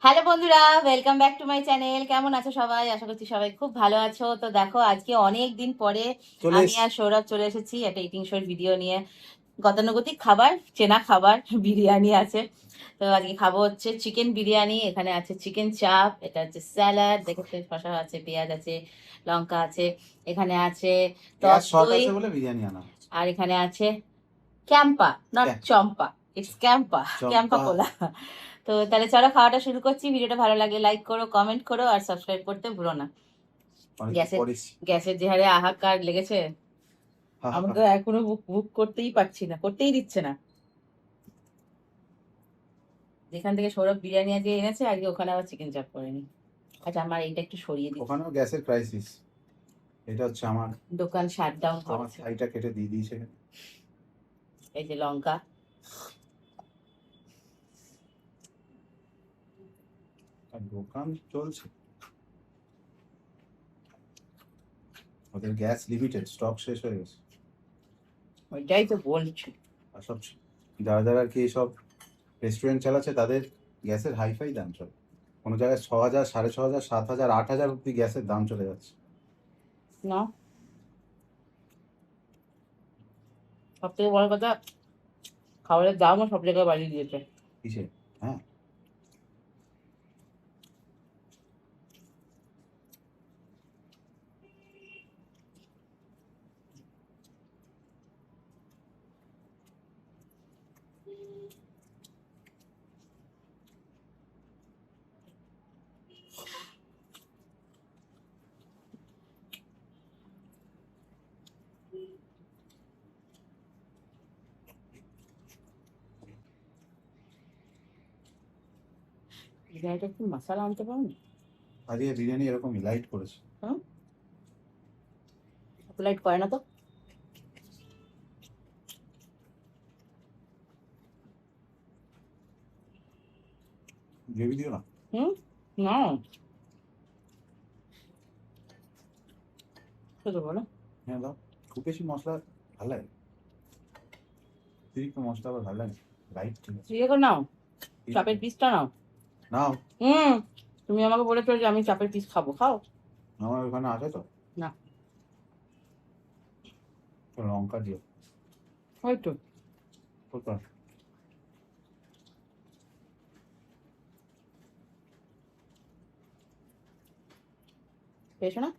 Hello বন্ধুরা, welcome back to my channel. কেমন আছো সবাই? আশা করছি সবাই খুব ভালো আছো। তো দেখো, আজকে অনেক দিন পরে চলে আমি এসছি। আর সৌরভ চলে এসেছি একটা ইটিং শোর ভিডিও নিয়ে। গতানুগতিক খাবার, চেনা খাবার, বিরিয়ানি আছে। তো আজকে খাবো হচ্ছে চিকেন বিরিয়ানি। এখানে আছে চিকেন চাপ, এটা হচ্ছে স্যালাড, দেখে শসা আছে, পেঁয়াজ আছে, লঙ্কা আছে। এখানে আছে টক গ্যাস শর্ট দই। আছে বলে বিরিয়ানি আনা হচ্ছে। আর এখানে আছে ক্যাম্পা, নট ক্যা- চম্পা, ইটস ক্যাম্পা, ক্যাম্পা চম্পা। কোলা। তো তাহলে চলো খাওয়াটা শুরু করছি। ভিডিওটা ভালো লাগলে লাইক করো, কমেন্ট করো আর সাবস্ক্রাইব করতে ভুলো না। অনেকদিন গ্যাসের পরিস। গ্যাসের যে হারে হাহাকার লেগেছে, হা হা আমরা হা। তো এখনো বুক বুক করতেই পারছি না, করতেই দিচ্ছে না। যেখান থেকে সৌরভ বিরিয়ানি আজকে এনেছে, আজকে ওখানে আবার চিকেন চাপ করে নি। আচ্ছা, আমার এইটা একটু সরিয়ে দিই। ওখানেও গ্যাসের ক্রাইসিস। এটা হচ্ছে আমার দোকান শাট ডাউন আমার করেছে। থাইটা কেটে দিয়ে দিয়েছে। এই যে লঙ্কা। আর দোকান চলছে, ওদের গ্যাস লিমিটেড, স্টক শেষ হয়ে গেছে। ওইটাই তো বলছি। আর সব যারা যারা আর কি সব রেস্টুরেন্ট চালাচ্ছে তাদের গ্যাসের হাইফাই দাম চলে। কোনো জায়গায় 6,000, 6,500, 7,000, 8,000 অব্দি গ্যাসের দাম চলে যাচ্ছে। না, সব থেকে বড় কথা, খাবারের দামও সব জায়গায় বাড়িয়ে দিয়েছে। কিসে? হ্যাঁ। বিরিয়ানিটা একটু মশলা আনতে পারো না? আজকে বিরিয়ানি এরকমই লাইট করেছে। হুম, লাইট করে না তো। গ্রেভি দিও না। হুম, না, সেটা বলো। হ্যাঁ দাও। খুব বেশি মশলা ভালো লাগে, অতিরিক্ত মশলা আবার ভালো লাগে। লাইট ঠিক আছে। ইয়ে করে নাও, ঠিক আছে। চাপের পিসটা নাও। নাও। হুম, তুমি আমাকে বলেছো যে আমি চাপের পিস খাবো, খাও। আমার ওখানে আছে তো। না, তো লঙ্কা দিও। ওই তো কোথায়? পেয়েছো না?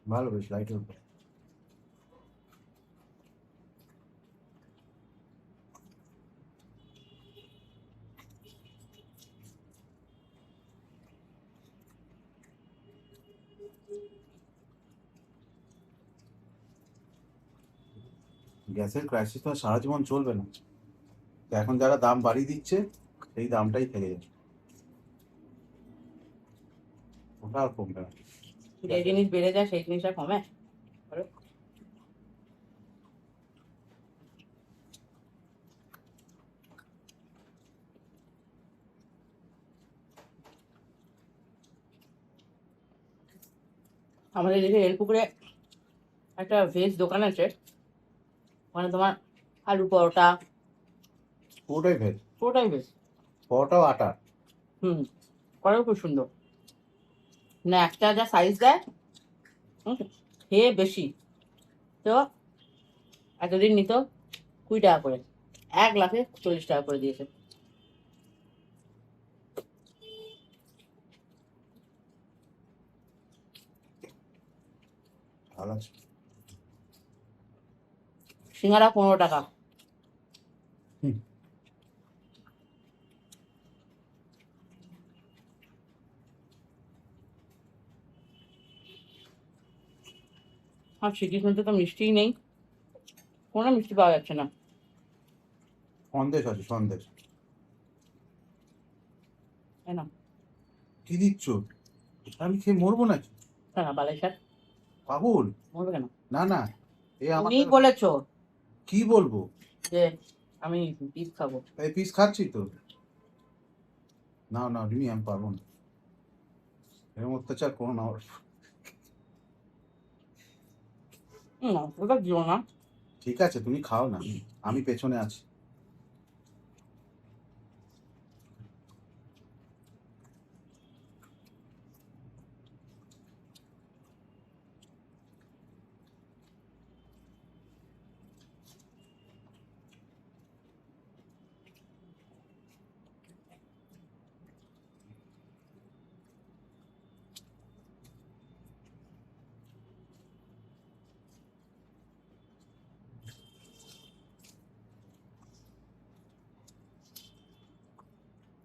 ভালো, বেশ লাইটের উপর। গ্যাসের ক্রাইসিস তো আর সারা জীবন চলবে না। তো এখন যারা দাম বাড়িয়ে দিচ্ছে সেই দামটাই থেকে যাবে, ওটা আর কমবে না। যে জিনিস বেড়ে যায় সেই জিনিসটা কমে, বলো? আমাদের এদিকে রেলপুকুরে একটা ভেজ দোকান আছে। ওখানে তোমার আলু পরোটা, পুরোটাই ভেজ। পুরোটাই ভেজ। পরোটাও আটা। হুম, করেও খুব সুন্দর। না, একটা যা সাইজ দেয়, হুম, খেয়ে বেশি। তো এতদিন নিত 20 টাকা করে, 1 লাখে 40 টাকা করে দিয়েছে। ভালো আছে। সিঙ্গারা 15 টাকা। হুম। আর শ্রীকৃষ্ণতে তো মিষ্টিই নেই, কোনো মিষ্টি পাওয়া যাচ্ছে না। সন্দেশ আছে, সন্দেশ। তাই না? কি দিচ্ছ? আমি খেয়ে মরবো নাকি? কেন বালাই শাক পাগল? বলবে কেন? না না, এ আমার তুমিই দ্বারা বলেছো কি বলবো? যে আমি পিস খাবো। এই পিস খাচ্ছি তো। নাও নাও রিমি, আমি পারবো না। এরকম অত্যাচার করো না ওর। ওটা দিও না। ঠিক আছে তুমি খাও না, আমি পেছনে আছি।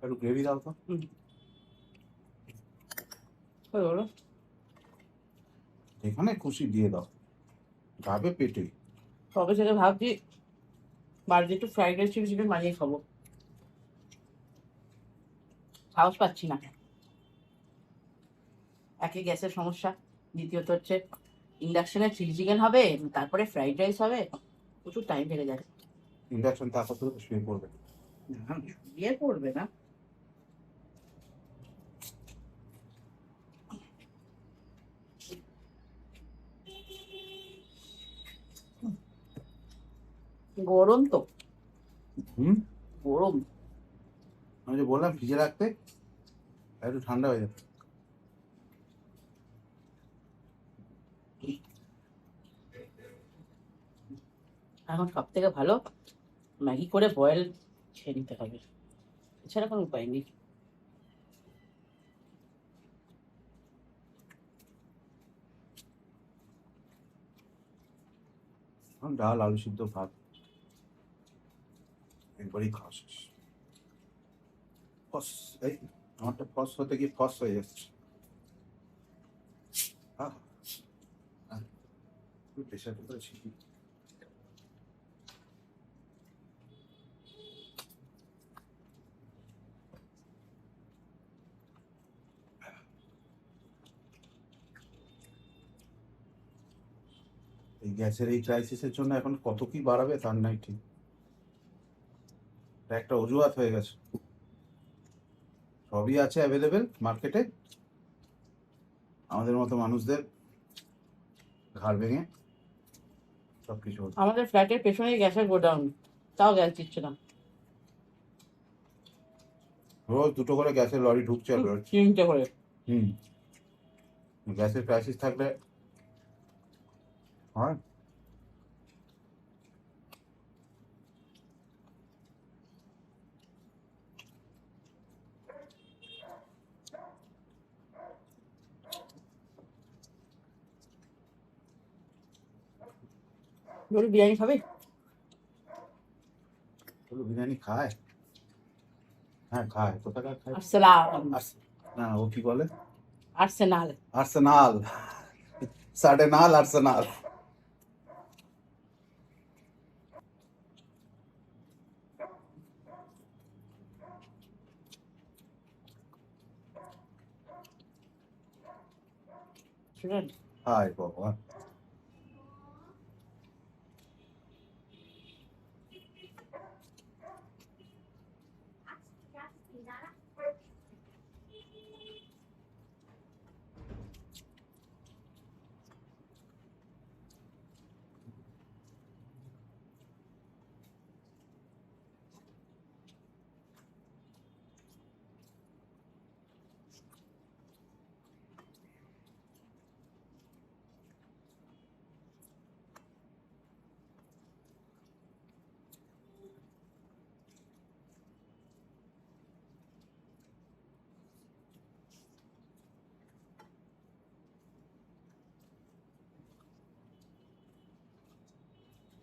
একটু গ্রেভি দাও তো। হয়ে গেলো। এখানে খুশি দিয়ে দাও, যাবে পেটে। তবে থেকে ভাবছি বাড়িতে একটু ফ্রাইড রাইস চিলি চিকেন বানিয়ে খাবো, সাহস পাচ্ছি না। একে গ্যাসের সমস্যা, দ্বিতীয়ত হচ্ছে ইন্ডাকশনে চিলি চিকেন হবে, তারপরে ফ্রাইড রাইস হবে, প্রচুর টাইম লেগে যায়। ইন্ডাকশন তারপর তো শুয়ে পড়বে। না, বিয়ে করবে না। গরম তো, হুম, গরম। আমি যে বললাম ফ্রিজে রাখতে, একটু ঠান্ডা হয়ে যাবে। এখন সব থেকে ভালো ম্যাগি করে বয়েল খেয়ে নিতে হবে, এছাড়া কোনো উপায় নেই। এখন ডাল আলু সিদ্ধ ভাত একবারই খাওয়া শেষ। ফস, এই আমারটা ফস হতে গিয়ে ফস হয়ে যাচ্ছে। প্রেশার কুকারে ছিটি। এই গ্যাসের এই ক্রাইসিসের জন্য এখন কত কি বাড়াবে তার নাই ঠিক। এটা একটা অজুহাত হয়ে গেছে। সবই আছে অ্যাভেলেবেল মার্কেটে, আমাদের মতো মানুষদের ঘাড় ভেঙে সবকিছু হচ্ছে। আমাদের ফ্ল্যাটের পেছনেই গ্যাসের গোডাউন, তাও গ্যাস দিচ্ছে না। রোজ দুটো করে গ্যাসের লরি ঢুকছে আর বেরোচ্ছে। 3টে করে। হুম, গ্যাসের ক্রাইসিস থাকলে হয়। বলি বিরিয়ানি খাবে? বলো বিরিয়ানি খায়? হ্যাঁ খায়, কোথাকার খায়? আর্সেনাল। না ও কি বলে? আর্সেনাল। আর্সেনাল, সাডেনাল আর্সেনাল। শুনেন, হায় বাবা।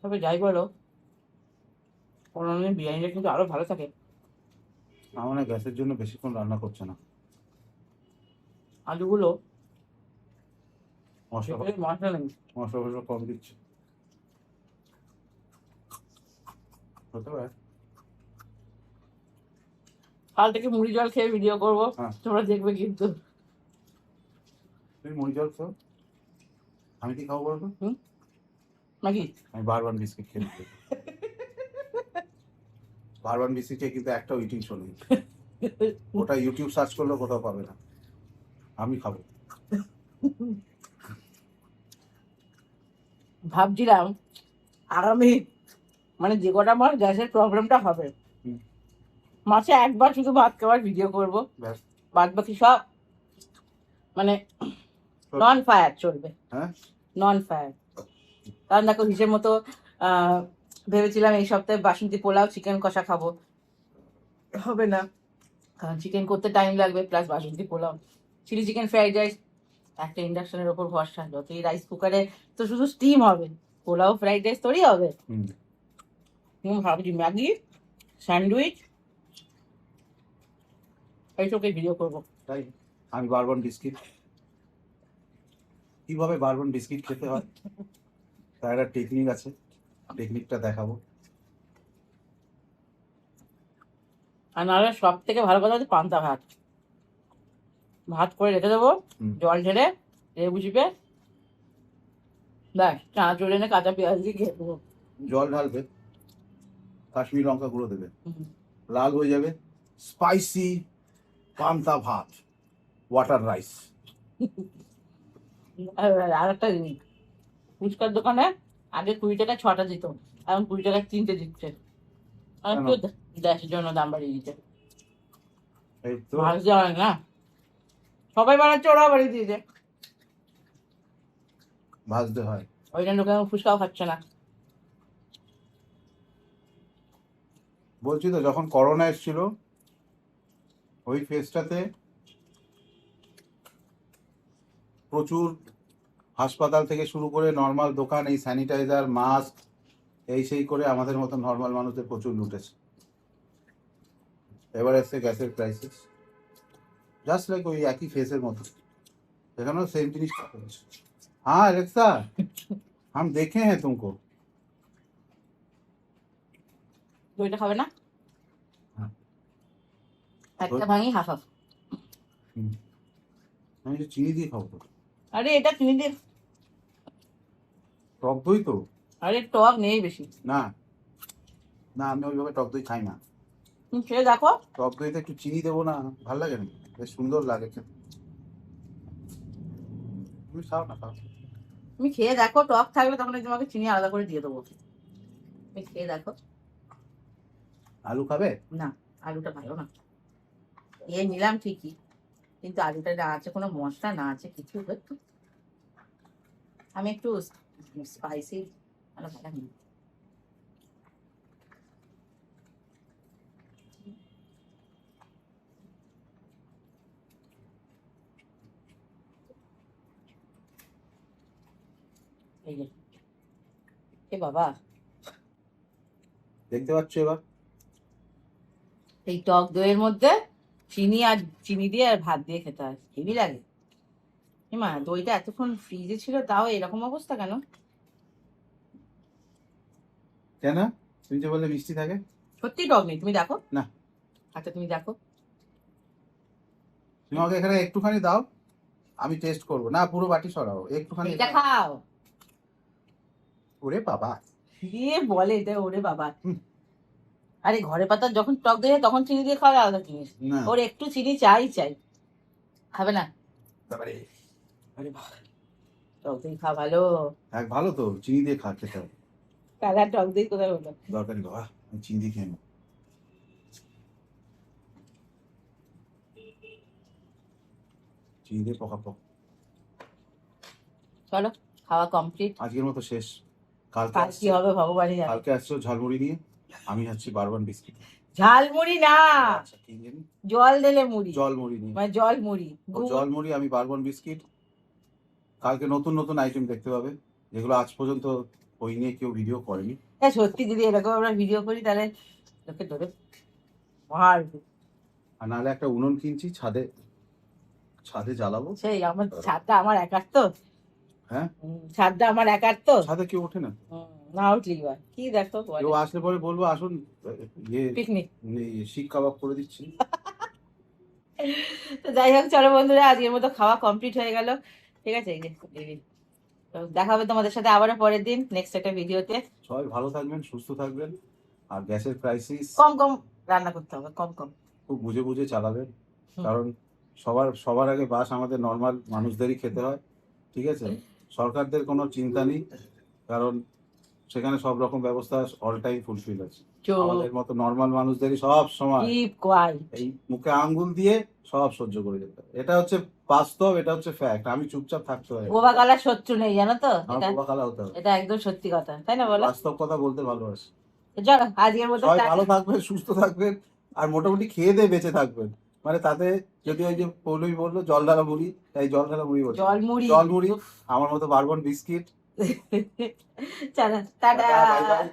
তবে যাই বলো, অন্যান্য বিরিয়ানিটা কিন্তু আরো ভালো থাকে। আমার মনে হয় গ্যাসের জন্য বেশিক্ষণ রান্না করছে না। আলুগুলো মশলা মশলা নেই। মশলা ফসলা কম দিচ্ছে, হতে পারে। কাল থেকে মুড়ি জল খেয়ে ভিডিও করবো, হ্যাঁ তোমরা দেখবে কিন্তু। তুমি মুড়ি জল খাও, আমি কি খাবো বলো তো? নাকি আমি বারবার বিস্কিট খেয়ে নিতে। বারবার বিস্কিট খেয়ে কিন্তু একটাও ইটিং চলে, ওটা ইউটিউব সার্চ করলেও কোথাও পাবে না। আমি খাবো। ভাবছিলাম আগামী মানে যে কটা আমার গ্যাসের প্রবলেমটা হবে, হুম। মাসে একবার শুধু ভাত খাওয়ার ভিডিও করব, ব্যাস। বাদ বাকি সব মানে নন ফায়ার চলবে, হ্যাঁ, নন ফায়ার। কারণ দেখো হিসেব মতো ভেবেছিলাম এই সপ্তাহে বাসন্তী পোলাও চিকেন কষা খাবো, হবে না, কারণ চিকেন করতে টাইম লাগবে, plus basanti pulao, chilli chicken fried rice, একটা ইন্ডাকশনের ওপর ভরসা, যতই রাইস কুকারে তো শুধু স্টিম হবে, পোলাও ফ্রাইড রাইস তোরই হবে। ভাবছি ম্যাগি, স্যান্ডউইচ, এইসবকে ভিডিও করবো। তাই আমি বারবন বিস্কিট, কিভাবে বারবন বিস্কিট খেতে হয় তার একটা টেকনিক আছে, টেকনিকটা দেখাবো। আর নাহলে সব থেকে ভালো কথা হচ্ছে পান্তা ভাত, ভাত করে রেখে দেবো, জল ঢেলে লেবু চিপে, ব্যাস চানাচুর এনে কাঁচা পেঁয়াজ দিয়ে খেয়ে দেবো। জল ঢালবে, কাশ্মীর লঙ্কা গুঁড়ো দেবে, লাল হয়ে যাবে, স্পাইসি পান্তা ভাত, ওয়াটার রাইস। আর একটা জিনিস, ফুচকার দোকানে আগে 20 টাকা 6টা দিত, এখন 20 টাকা 3টে দিচ্ছে, আর কেন? একটু গ্যাসের জন্য দাম বাড়িয়ে দিচ্ছে। এই তো ভাজতে হয় না, সবাই বানাচ্ছে ওরাও বাড়িয়ে দিয়েছে, ভাজতে হয়। ওই জন্য লোকে এখন ফুচকাও খাচ্ছে না। বলছি তো, যখন করোনা এসেছিল ওই ফেজটাতে প্রচুর হাসপাতাল থেকে শুরু করে নর্মাল দোকান এই স্যানিটাইজার মাস্ক এই সেই করে আমাদের মতো নর্মাল মানুষদের প্রচুর লুটেছে। এবার এসছে গ্যাসের ক্রাইসিস, জাস্ট লাইক ওই একই ফেসের মতো, এখানেও সেম জিনিস হচ্ছে। হ্যাঁ एलेक्सा, हम देखे हैं तुमको। দইটা খাবে না? হ্যাঁ। একটা ভাঙি হাফ হাফ। আমি যে চিনি দিয়ে খাবো তো। আরে এটা চিনি দিয়ে, টক দই তো? আরে টক নেই বেশি। না না, আমি ওইভাবে টক দই খাই না। তুমি খেয়ে দেখো, টক দইতে একটু চিনি দেবো না, ভালো লাগে না, বেশ সুন্দর লাগে খেতে। তুমি খাও না, খাও। তুমি খেয়ে দেখো, টক থাকলে তখন আমি তোমাকে চিনি আলাদা করে দিয়ে দেবো, তুমি খেয়ে দেখো। আলু খাবে? না, আলুটা ভালো না, এ নিলাম ঠিকই, কিন্তু আলুটা না আছে কোনো মশলা, না আছে কিছু, আমি একটু স্পাইসি ভালো ভালো নিই। এই যে, এ বাবা, দেখতে পাচ্ছ এবার? এই টক দইয়ের মধ্যে চিনি আর চিনি দিয়ে আর ভাত দিয়ে খেতে হয়, হেভি লাগে। মা দইটা এতক্ষণ ফ্রিজে ছিল, তাও এরকম অবস্থা কেন? কেন? তুমি যে বললে মিষ্টি থাকে। সত্যি টক নেই, তুমি দেখো না। আচ্ছা তুমি দেখো, তুমি আমাকে এখানে একটুখানি দাও, আমি টেস্ট করবো। না, পুরো বাটি সরাও, একটুখানি এটা খাও। ওরে বাবা, দিয়ে বলে এটা ওরে বাবা। হুম। আরে ঘরে পাতার যখন টক দই হয় তখন চিনি দিয়ে খাওয়া আলাদা জিনিস, না ওর একটু চিনি চাই চাই, খাবে না? তারপরে আরে বাবা, টক দই খাওয়া ভালো। এক ভালো তো, চিনি দিয়ে খেতে হবে। কালা টক দই কোথায় হলো? দরকারি বাবা, আমি চিনি দিয়ে খেয়ে নেবো। চিনি দিয়ে পকাপক। চলো খাওয়া কমপ্লিট, আজকের মতো শেষ। কালকে কাল কি হবে ভগবানই জানে। কালকে আসছো ঝালমুড়ি নিয়ে, আমি আছি বারবান বিস্কিট। ঝালমুড়ি না, আচ্ছা কি জানি, জল ঢেলে মুড়ি, জলমুড়ি নিয়ে। মানে জল মুড়ি, ও জলমুড়ি, আমি বারবান বিস্কিট। কালকে নতুন নতুন আইটেম দেখতে পাবে, যেগুলো আজ পর্যন্ত ওই নিয়ে কেউ ভিডিও করেনি। হ্যাঁ সত্যি যদি এরকম আমরা ভিডিও করি তাহলে লোকে ধরে মারবে। আর নাহলে একটা উনুন কিনছি, ছাদে ছাদে জ্বালাবো। সেই আমার ছাদটা আমার একার তো, হ্যাঁ ছাদটা আমার একার তো, ছাদে কেউ ওঠে না। না উঠলি বা কি দেখো কেউ আসলে পরে বলবো আসুন, ইয়ে পিকনিক। শিক কাবাব করে দিচ্ছি। তো যাই হোক চলো বন্ধুরা, আজকের মতো খাওয়া কমপ্লিট হয়ে গেল, ঠিক আছে। এই যে তো দেখা হবে তোমাদের সাথে আবারও পরের দিন নেক্সট একটা ভিডিওতে। সবাই ভালো থাকবেন, সুস্থ থাকবেন, আর গ্যাসের ক্রাইসিস কম কম রান্না করতে হবে, কম কম। খুব বুঝে বুঝে চালাবেন, কারণ সবার আগে বাস আমাদের নর্মাল মানুষদেরই খেতে হয়, ঠিক আছে? সরকারদের কোনো চিন্তা নেই, কারণ সেখানে সব রকম ব্যবস্থা অল টাইম ফুলফিল আছে। আমাদের মতো নর্মাল মানুষদেরই সব সময় কিপ কোয়াইট। এই মুখে আঙ্গুল দিয়ে সব সহ্য করে যেতে হয়। এটা হচ্ছে বাস্তব, এটা হচ্ছে ফ্যাক্ট। আমি চুপচাপ থাকতে হয়, বোবা কালার শত্রু নেই জানো তো, আমার এটা বোবা কালা হতে হবে। এটা একদম সত্যি কথা, তাই না বলো? বাস্তব কথা বলতে ভালোবাসি। চলো আজকের মতো সবাই টাটা। ভালো থাকবেন, সুস্থ থাকবেন, আর মোটামুটি খেয়ে দিয়ে বেঁচে থাকবেন। মানে তাতে যদি ওই যে পৌলমি বললো জল ঢালা মুড়ি, তাই জল ঢালা মুড়ি বলছে, জল মুড়ি। জল মুড়ি, আমার মতো বারবন বিস্কিট। চলো টাটা। Tata, bye bye.